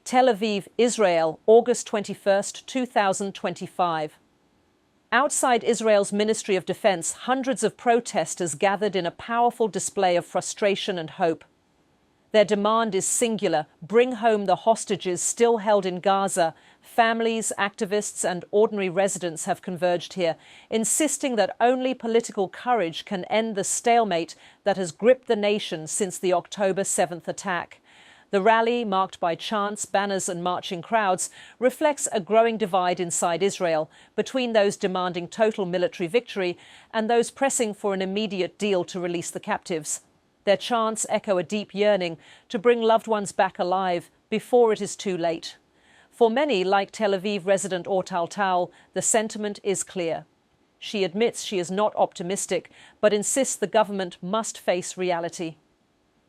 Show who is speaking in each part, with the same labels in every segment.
Speaker 1: Tel Aviv, Israel, August 21, 2025. Outside Israel's Ministry of Defense, hundreds of protesters gathered in a powerful display of frustration and hope. Their demand is singular: bring home the hostages still held in Gaza. Families, activists, and ordinary residents have converged here, insisting that only political courage can end the stalemate that has gripped the nation since the October 7th attack. The rally, marked by chants, banners and marching crowds, reflects a growing divide inside Israel between those demanding total military victory and those pressing for an immediate deal to release the captives. Their chants echo a deep yearning to bring loved ones back alive before it is too late. For many, like Tel Aviv resident Ortal Tal, the sentiment is clear. She admits she is not optimistic, but insists the government must face reality.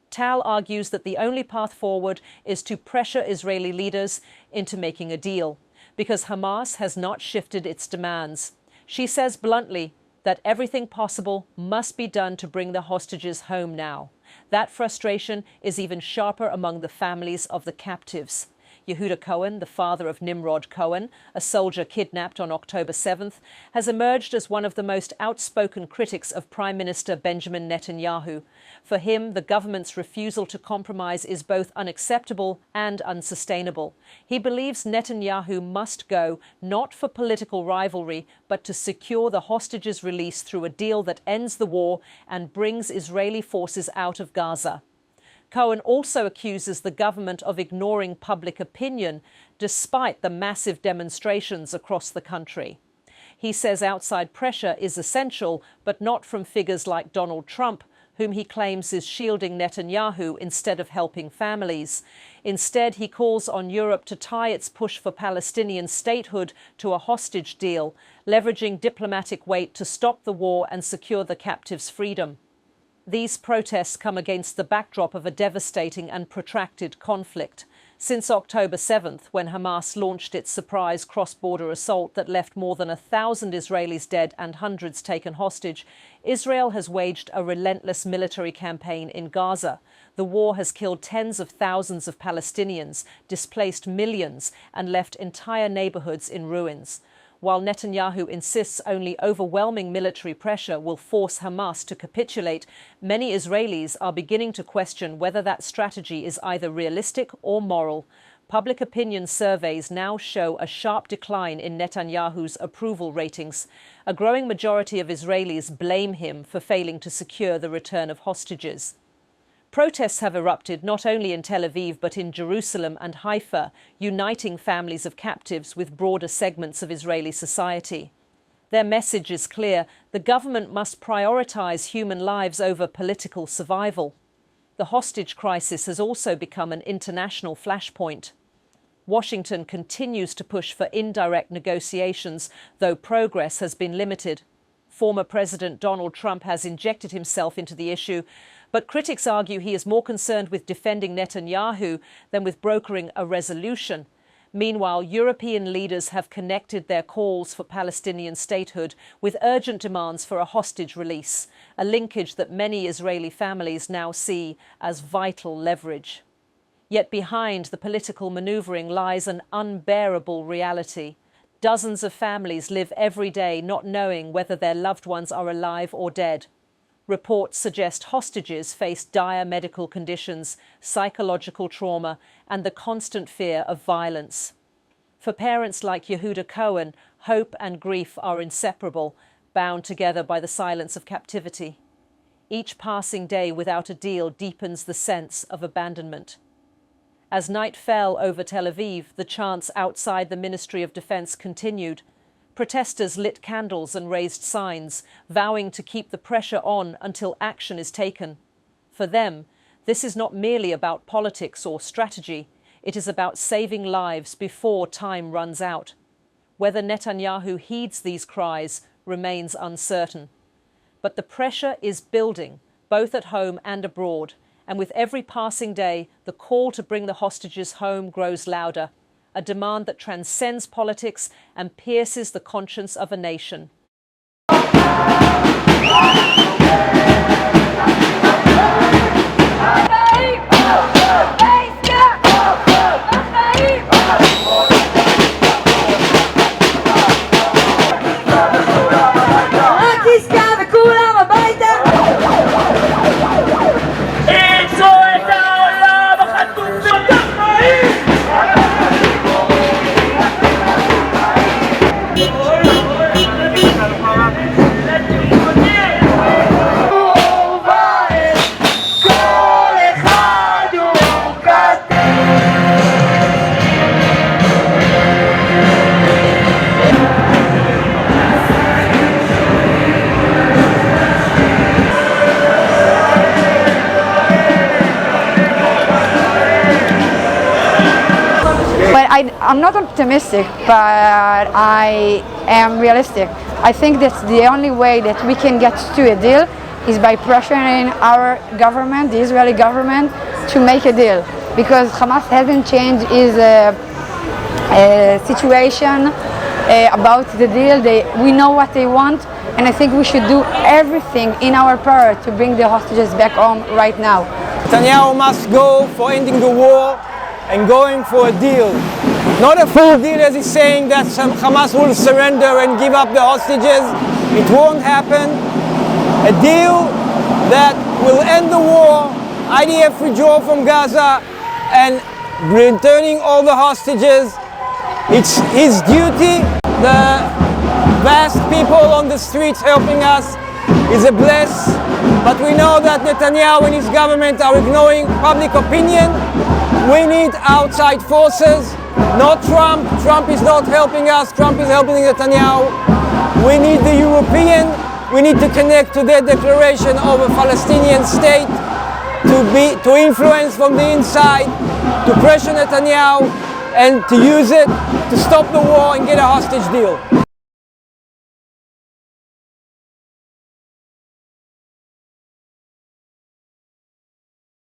Speaker 1: Tal argues that the only path forward is to pressure Israeli leaders into making a deal, because Hamas has not shifted its demands. She says bluntly that everything possible must be done to bring the hostages home now. That frustration is even sharper among the families of the captives. Yehuda Cohen, the father of Nimrod Cohen, a soldier kidnapped on October 7th, has emerged as one of the most outspoken critics of Prime Minister Benjamin Netanyahu. For him, the government's refusal to compromise is both unacceptable and unsustainable. He believes Netanyahu must go, not for political rivalry, but to secure the hostages' release through a deal that ends the war and brings Israeli forces out of Gaza. Cohen also accuses the government of ignoring public opinion despite the massive demonstrations across the country. He says outside pressure is essential, but not from figures like Donald Trump, whom he claims is shielding Netanyahu instead of helping families. Instead, he calls on Europe to tie its push for Palestinian statehood to a hostage deal, leveraging diplomatic weight to stop the war and secure the captives' freedom. These protests come against the backdrop of a devastating and protracted conflict. Since October 7th, when Hamas launched its surprise cross-border assault that left more than 1,000 Israelis dead and hundreds taken hostage, Israel has waged a relentless military campaign in Gaza. The war has killed tens of thousands of Palestinians, displaced millions, and left entire neighborhoods in ruins. While Netanyahu insists only overwhelming military pressure will force Hamas to capitulate, many Israelis are beginning to question whether that strategy is either realistic or moral. Public opinion surveys now show a sharp decline in Netanyahu's approval ratings. A growing majority of Israelis blame him for failing to secure the return of hostages. Protests have erupted not only in Tel Aviv but in Jerusalem and Haifa, uniting families of captives with broader segments of Israeli society. Their message is clear: the government must prioritize human lives over political survival. The hostage crisis has also become an international flashpoint. Washington continues to push for indirect negotiations, though progress has been limited. Former President Donald Trump has injected himself into the issue, but critics argue he is more concerned with defending Netanyahu than with brokering a resolution. Meanwhile, European leaders have connected their calls for Palestinian statehood with urgent demands for a hostage release, a linkage that many Israeli families now see as vital leverage. Yet behind the political maneuvering lies an unbearable reality. Dozens of families live every day not knowing whether their loved ones are alive or dead. Reports suggest hostages face dire medical conditions, psychological trauma, and the constant fear of violence. For parents like Yehuda Cohen, hope and grief are inseparable, bound together by the silence of captivity. Each passing day without a deal deepens the sense of abandonment. As night fell over Tel Aviv, the chants outside the Ministry of Defense continued. Protesters lit candles and raised signs, vowing to keep the pressure on until action is taken. For them, this is not merely about politics or strategy. It is about saving lives before time runs out. Whether Netanyahu heeds these cries remains uncertain. But the pressure is building, both at home and abroad, and with every passing day, the call to bring the hostages home grows louder. A demand that transcends politics and pierces the conscience of a nation.
Speaker 2: I'm not optimistic, but I am realistic. I think that the only way that we can get to a deal is by pressuring our government, the Israeli government, to make a deal. Because Hamas hasn't changed its situation about the deal. We know what they want, and I think we should do everything in our power to bring the hostages back home right now.
Speaker 3: Netanyahu must go for ending the war and going for a deal. Not a full deal as he's saying that Hamas will surrender and give up the hostages. It won't happen. A deal that will end the war, IDF withdraw from Gaza, and returning all the hostages. It's his duty. The vast people on the streets helping us is a bless, but we know that Netanyahu and his government are ignoring public opinion. We need outside forces, not Trump. Trump is not helping us. Trump is helping Netanyahu. We need the European. We need to connect to their declaration of a Palestinian state, to influence from the inside, to pressure Netanyahu and to use it to stop the war and get a hostage deal.